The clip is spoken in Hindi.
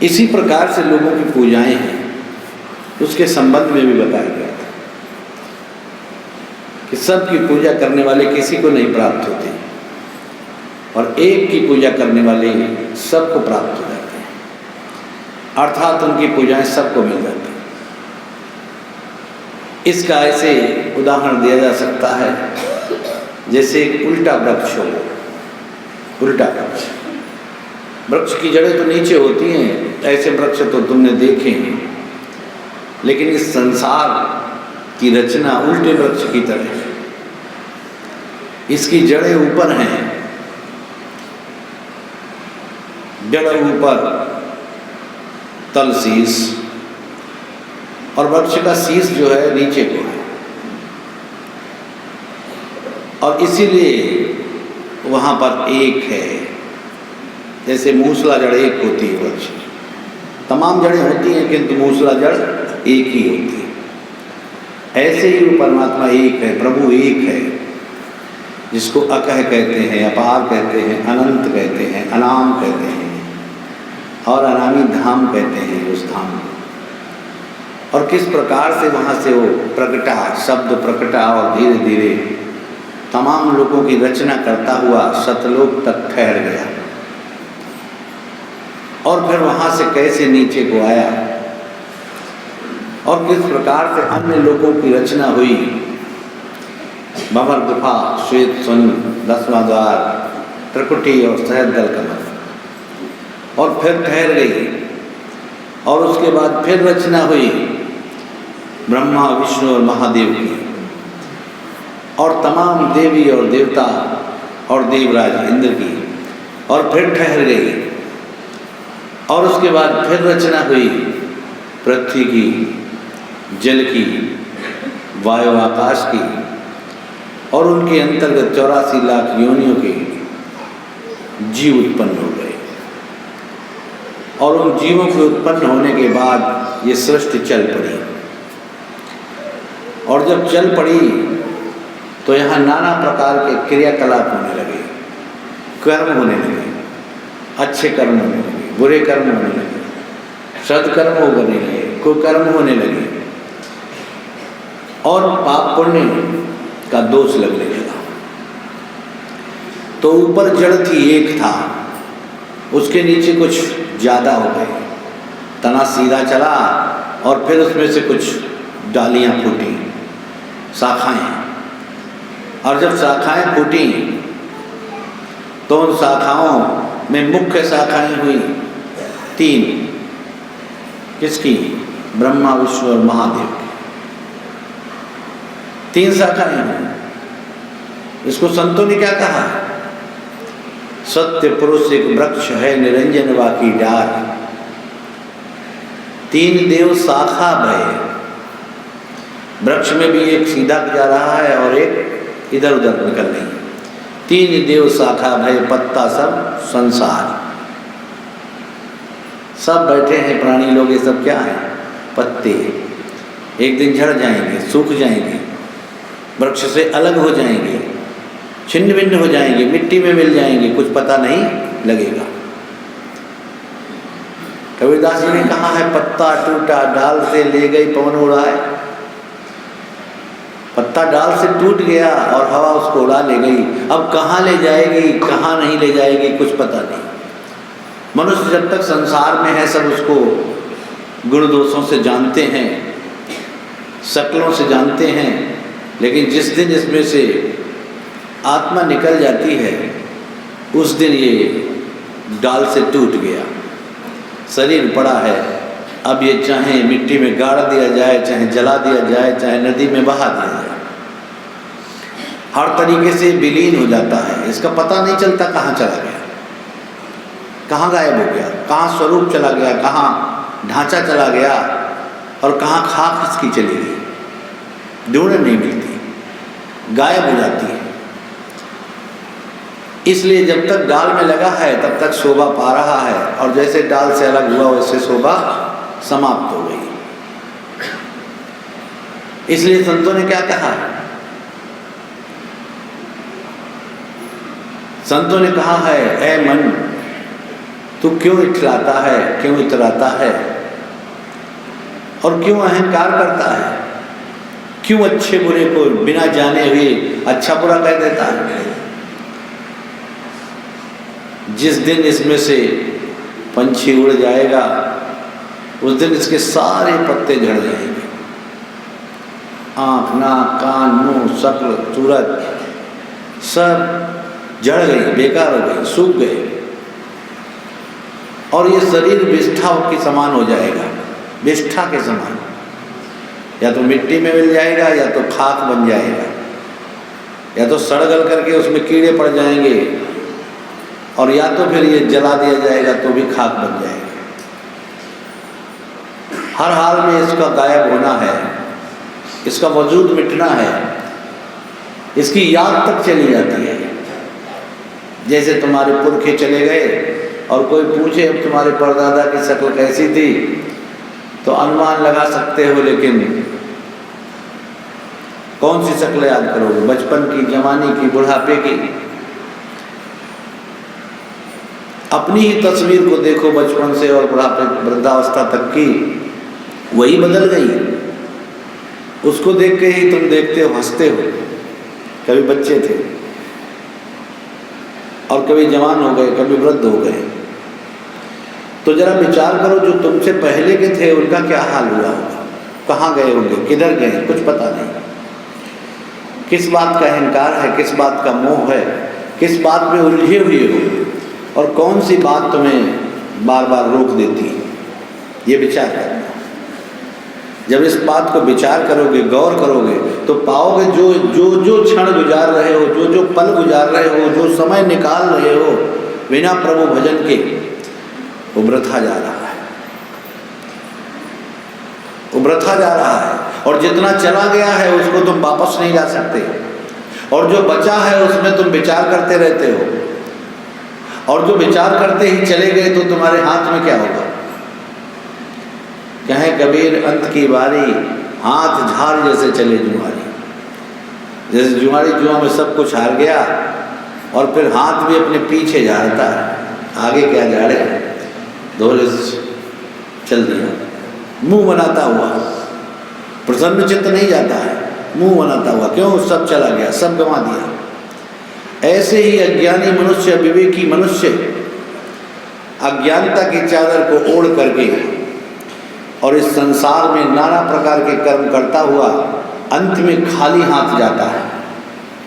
इसी प्रकार से लोगों की पूजाएं हैं, उसके संबंध में भी बताया गया था कि सबकी पूजा करने वाले किसी को नहीं प्राप्त होते और एक की पूजा करने वाले सबको प्राप्त हो जाते हैं, अर्थात उनकी पूजाएं सबको मिल जाती हैं। इसका ऐसे उदाहरण दिया जा सकता है जैसे एक उल्टा वृक्ष हो। उल्टा वृक्ष की जड़ें तो नीचे होती हैं, ऐसे वृक्ष तो तुमने देखे हैं, लेकिन इस संसार की रचना उल्टे वृक्ष की तरह है। इसकी जड़ें ऊपर हैं, जड़ ऊपर, तल शीश, और वृक्ष का शीश जो है नीचे को है, और इसीलिए वहाँ पर एक है। जैसे मूसला जड़ एक होती है वृक्ष, तमाम जड़ें होती हैं किंतु मूसला जड़ एक ही होती है। ऐसे ही वो परमात्मा एक है, प्रभु एक है, जिसको अकह कहते हैं, अपार कहते हैं, अनंत कहते हैं, अनाम कहते हैं और अनामी धाम कहते हैं उस धाम को। और किस प्रकार से वहाँ से वो प्रकटा, शब्द प्रकटा और धीरे धीरे तमाम लोगों की रचना करता हुआ सतलोक तक ठहर गया, और फिर वहाँ से कैसे नीचे को आया और किस प्रकार से अन्य लोगों की रचना हुई। भंवर गुफा, श्वेत सुन, 10वां द्वार, त्रिकुटी और सहस्त्रदल कमल, और फिर ठहर गई, और उसके बाद फिर रचना हुई ब्रह्मा, विष्णु और महादेव की, और तमाम देवी और देवता और देवराज इंद्र की, और फिर ठहर गई, और उसके बाद फिर रचना हुई पृथ्वी की, जल की, वायु आकाश की, और उनके अंतर्गत 84 लाख योनियों के जीव उत्पन्न हो गए। और उन जीवों के उत्पन्न होने के बाद ये सृष्टि चल पड़ी, और जब चल पड़ी तो यहाँ नाना प्रकार के क्रियाकलाप होने लगे, कर्म होने लगे, अच्छे कर्म होने लगे, बुरे कर्म होने लगे, सदकर्म होने लगे, कुकर्म होने लगे, और पाप पुण्य का दोष लगने लगा। तो ऊपर जड़ थी, एक था, उसके नीचे कुछ ज़्यादा हो गए, तना सीधा चला, और फिर उसमें से कुछ डालियाँ फूटी, शाखाएं, और जब शाखाएं फूटी तो उन शाखाओं में मुख्य शाखाएं हुई 3, किसकी? ब्रह्मा, विष्णु और महादेव की 3 शाखाएं हैं। इसको संतों ने क्या कहा? सत्य पुरुष एक वृक्ष है, निरंजन वाकी डार, 3 देव शाखा भय। वृक्ष में भी एक सीधा जा रहा है और एक इधर उधर निकल रही है। 3 देव शाखा भय, पत्ता सब संसार। सब बैठे हैं प्राणी लोग, ये सब क्या है? पत्ते। एक दिन झड़ जाएंगे, सूख जाएंगे, वृक्ष से अलग हो जाएंगे, छिन्न भिन्न हो जाएंगे, मिट्टी में मिल जाएंगे, कुछ पता नहीं लगेगा। कबीरदास जी ने कहा है, पत्ता टूटा डाल से ले गई पवन उड़ाए। पत्ता डाल से टूट गया और हवा उसको उड़ा ले गई। अब कहाँ ले जाएगी, कहाँ नहीं ले जाएगी, कुछ पता नहीं। मनुष्य जब तक संसार में है सब उसको गुण दोषों से जानते हैं, शक्लों से जानते हैं, लेकिन जिस दिन इसमें से आत्मा निकल जाती है उस दिन ये डाल से टूट गया, शरीर पड़ा है। अब ये चाहे मिट्टी में गाड़ दिया जाए, चाहे जला दिया जाए, चाहे नदी में बहा दिया जाए, हर तरीके से विलीन हो जाता है। इसका पता नहीं चलता कहाँ चला गया, कहाँ गायब हो गया, कहाँ स्वरूप चला गया, कहाँ ढांचा चला गया और कहाँ खाक इसकी चली गई। ढूंढ नहीं मिलती, गायब हो जाती है। इसलिए जब तक डाल में लगा है तब तक शोभा पा रहा है, और जैसे डाल से अलग हुआ वैसे शोभा समाप्त हो गई। इसलिए संतों ने क्या कहा? संतों ने कहा है, ऐ मन तू क्यों इठलाता है, क्यों इतराता है और क्यों अहंकार करता है? क्यों अच्छे बुरे को बिना जाने हुए अच्छा बुरा कह देता है? जिस दिन इसमें से पंछी उड़ जाएगा उस दिन इसके सारे पत्ते झड़ जाएंगे। आँख, नाक, कान, मुंह, शक्ल, सूरत सब जड़ गई, बेकार हो गई, सूख गए और ये शरीर विष्ठा के समान हो जाएगा, विष्ठा के समान। या तो मिट्टी में मिल जाएगा या तो खाक बन जाएगा, या तो सड़ गल करके उसमें कीड़े पड़ जाएंगे और या तो फिर ये जला दिया जाएगा तो भी खाक बन जाएगा। हर हाल में इसका गायब होना है, इसका वजूद मिटना है, इसकी याद तक चली जाती है। जैसे तुम्हारे पुरखे चले गए और कोई पूछे अब तुम्हारे परदादा की शक्ल कैसी थी तो अनुमान लगा सकते हो, लेकिन कौन सी शक्ल याद करोगे? बचपन की, जवानी की, बुढ़ापे की? अपनी ही तस्वीर को देखो बचपन से और बुढ़ापे वृद्धावस्था तक की, वही बदल गई। उसको देख के ही तुम देखते हो, हंसते हो। कभी बच्चे थे और कभी जवान हो गए, कभी वृद्ध हो गए। तो जरा विचार करो जो तुमसे पहले के थे उनका क्या हाल हुआ होगा, कहाँ गए होंगे, किधर गए, कुछ पता नहीं। किस बात का अहंकार है, किस बात का मोह है, किस बात में उलझे हुए हो और कौन सी बात तुम्हें बार बार रोक देती है, ये विचार करना। जब इस बात को विचार करोगे, गौर करोगे तो पाओगे जो जो जो क्षण गुजार रहे हो, जो जो पल गुजार रहे हो, जो समय निकाल रहे हो बिना प्रभु भजन के, वो वृथा जा रहा है, वो वृथा जा रहा है। और जितना चला गया है उसको तुम वापस नहीं ला सकते, और जो बचा है उसमें तुम विचार करते रहते हो, और जो विचार करते ही चले गए तो तुम्हारे हाथ में क्या होगा? कहे कबीर अंत की बारी, हाथ झाड़ जैसे चले जुआरी। जैसे जुआरी जुआ में सब कुछ हार गया और फिर हाथ भी अपने पीछे झाड़ता है, आगे क्या झाड़े, धोले चल दिया, मुंह बनाता हुआ, प्रसन्न चित्त नहीं जाता है, मुंह बनाता हुआ। क्यों? सब चला गया, सब गंवा दिया। ऐसे ही अज्ञानी मनुष्य, विवेकी मनुष्य अज्ञानता की चादर को ओढ़ करके और इस संसार में नाना प्रकार के कर्म करता हुआ अंत में खाली हाथ जाता है।